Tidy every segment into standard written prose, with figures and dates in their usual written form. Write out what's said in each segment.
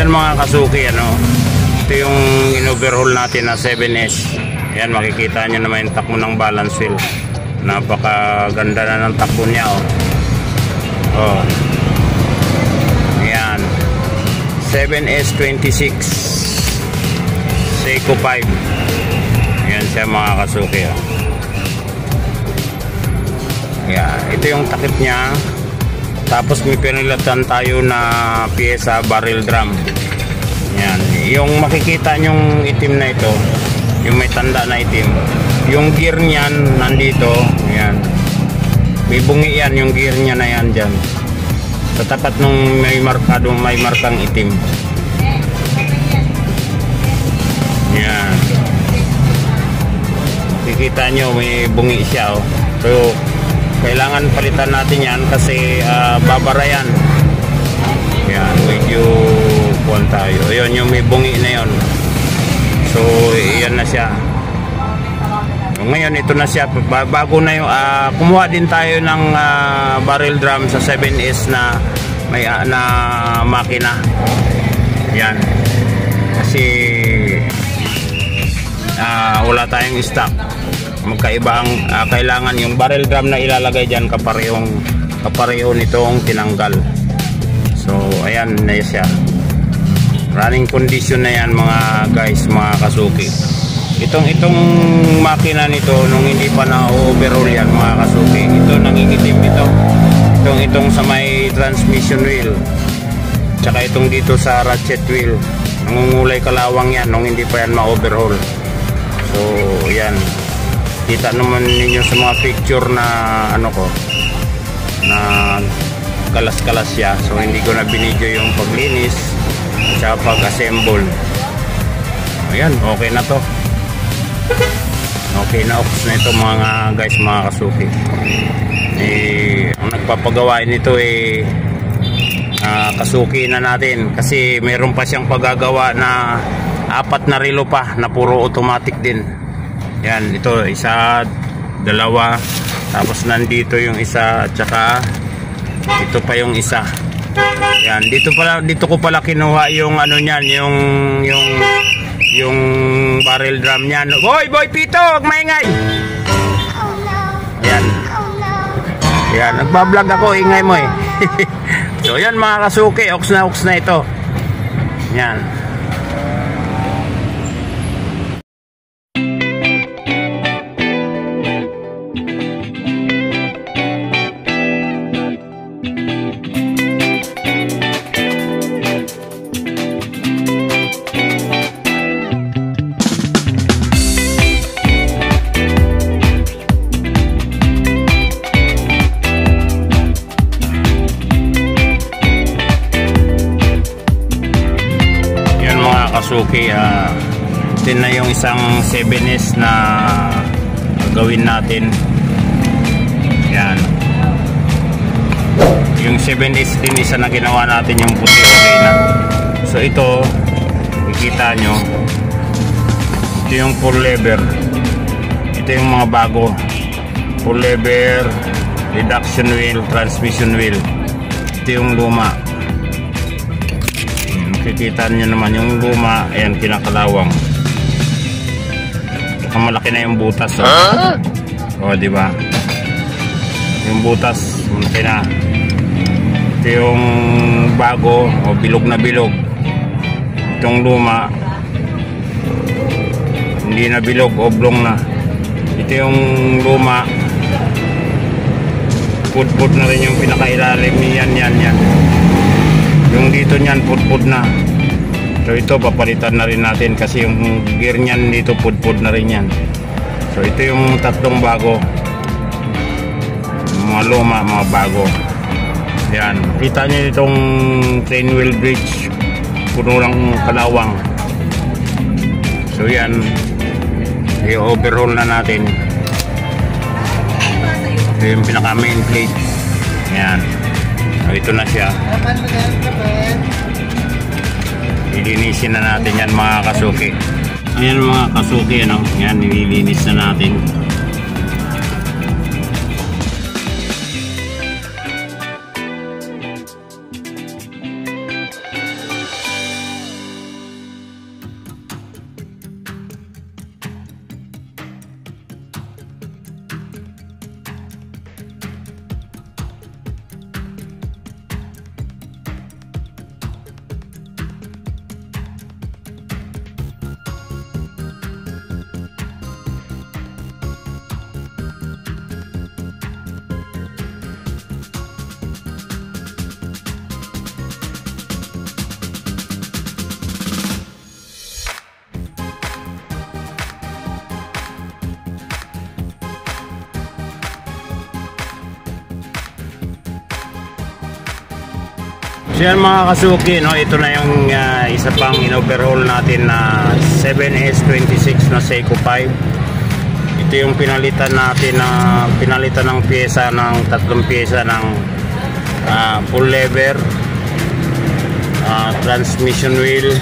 Ayan mga kasuki, ano, ito yung in-overhaul natin na 7S. Ayan, makikita nyo naman yung takbo ng balance wheel. Napakaganda na ng takbo niya, oh. Oh. Ayan, 7S26 Seiko 5. Ayan siya mga kasuki, oh. Ayan, ito yung takip niya. Tapos may pinilatan tayo na pyesa barrel drum. Yan. Yung makikita nyong itim na ito, yung may tanda na itim, yung gear niyan nandito. Yan. May bungi yan, yung gear niya na yan dyan. Sa tapat nung may markang itim. Yan. Makikita nyo, may bungi siya, oh. So, kailangan palitan natin yan kasi babara yan. Yan, medyo kuwan tayo. Ayun, yung may bungi na yon. So, yan na siya. So, ngayon, ito na siya. Bago na yung, kumuha din tayo ng barrel drum sa 7S na may na makina. Yan. Kasi wala tayong stock. Magkaiba ang kailangan yung barrel drum na ilalagay dyan kapareho nitong tinanggal. So ayan na siya, running condition na yan mga guys, mga kasuki. Itong makina nito nung hindi pa na overhaul yan mga kasuki, ito nangingitim itong sa may transmission wheel, tsaka itong dito sa ratchet wheel, nangungulay kalawang yan nung hindi pa yan ma-overhaul. So ayan, kita naman ninyo sa mga picture na ano ko, na kalas-kalas siya. So hindi ko na binidyo yung paglinis at pag-assemble. Ayan, okay na to. Okay na, ops na ito mga guys, mga kasuki. Ang nagpapagawa nito kasuki na natin kasi meron pa siyang paggagawa na 4 na relo pa na puro automatic din. Yan, ito isa, dalawa, tapos nandito yung isa, at saka ito pa yung isa. Yan, dito ko pala kinuha yung ano niyan, yung barrel drum niyan. Boy Pito, wag maingay. Yan. Yan, nagba-vlog ako, ingay mo eh. So yan mga kasuki, ox na ito. Yan. Kasuki, ito na yung isang 7S na gagawin natin. Yan, yung 7S din isa na ginawa natin, yung puti, okay na. So ito, makikita nyo, ito yung full lever, ito yung mga bago, full lever, reduction wheel, transmission wheel. Ito yung luma. Kikita nyo naman yung luma, ayan, kinakalawang. Saka malaki na yung butas, oh. O, diba? Yung butas, malaki na. Ito yung bago, o bilog na bilog. Itong luma, hindi na bilog, oblong na. Ito yung luma, pud-pud na rin yung pinakailalim. Yan. Yung dito niyan pud-pud na. So ito papalitan na rin natin kasi yung gear niyan dito pud-pud na rin yan. So ito yung tatlong bago, mga luma, mga bago. Yan, kita nyo itong train wheel bridge, puno ng kalawang. So yan, i-overhaul na natin. Ito yung pinaka main plate. Yan. Ito na siya. Ilinisin na natin yan mga kasuki. Ayan mga kasuki, ano? Yan, nililinis na natin. So yan mga kasuki, no, ito na yung isa pang in-overhaul natin na 7S26 na Seiko 5. Ito yung pinalitan natin ng pyesa, ng tatlong pyesa ng full lever, transmission wheel,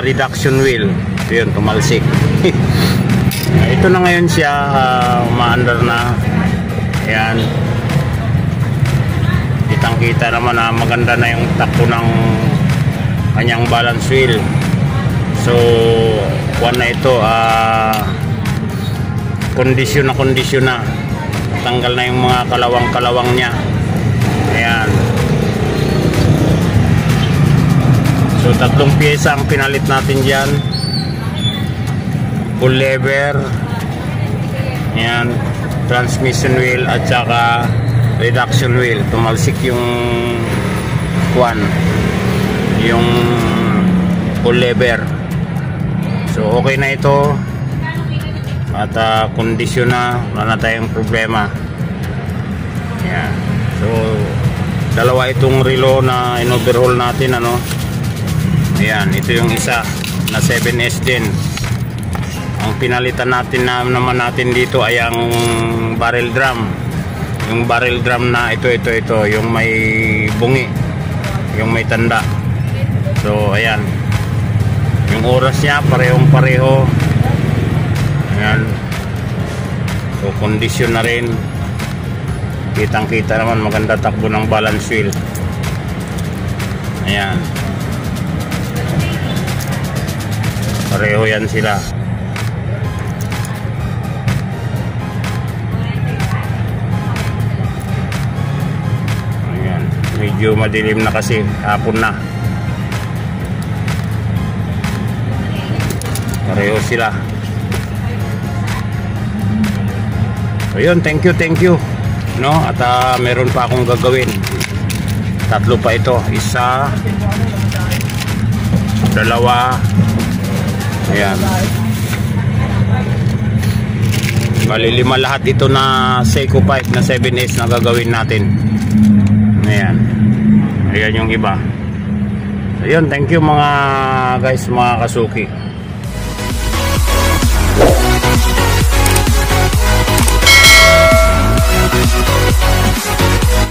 reduction wheel. Ito yun, tumalsik. Ito na ngayon siya, umaandar na. Ayan, kitang kita naman na maganda na yung takbo ng kanyang balance wheel. So one na ito, kondisyon na, tanggal na yung mga kalawang nya. Ayan, so tatlong pyesa ang pinalit natin dyan, full lever, ayan, transmission wheel at saka reduction wheel. Tumalsik yung yung full lever. So okay na ito at kondisyon na, wala na tayong problema. Ayan. So dalawa itong relo na in-overhaul natin, ano. Ayan, ito yung isa na 7S din. Ang pinalitan natin naman dito ay ang barrel drum. Yung barrel drum na ito, yung may bungi, yung may tanda. So ayan, yung oras niya pareho. Ayan, so kondisyon na rin, kitang kita naman, maganda takbo ng balance wheel. Ayan, pareho yan sila. Medyo madilim na kasi, hapon na. Pareho sila. So yun, thank you, no? At meron pa akong gagawin. Tatlo pa ito, isa, dalawa, ayan, malilima lahat ito na Seiko 5 na 7S na gagawin natin. Ayan, ayan yung iba. So yun, thank you mga guys, mga kasuki.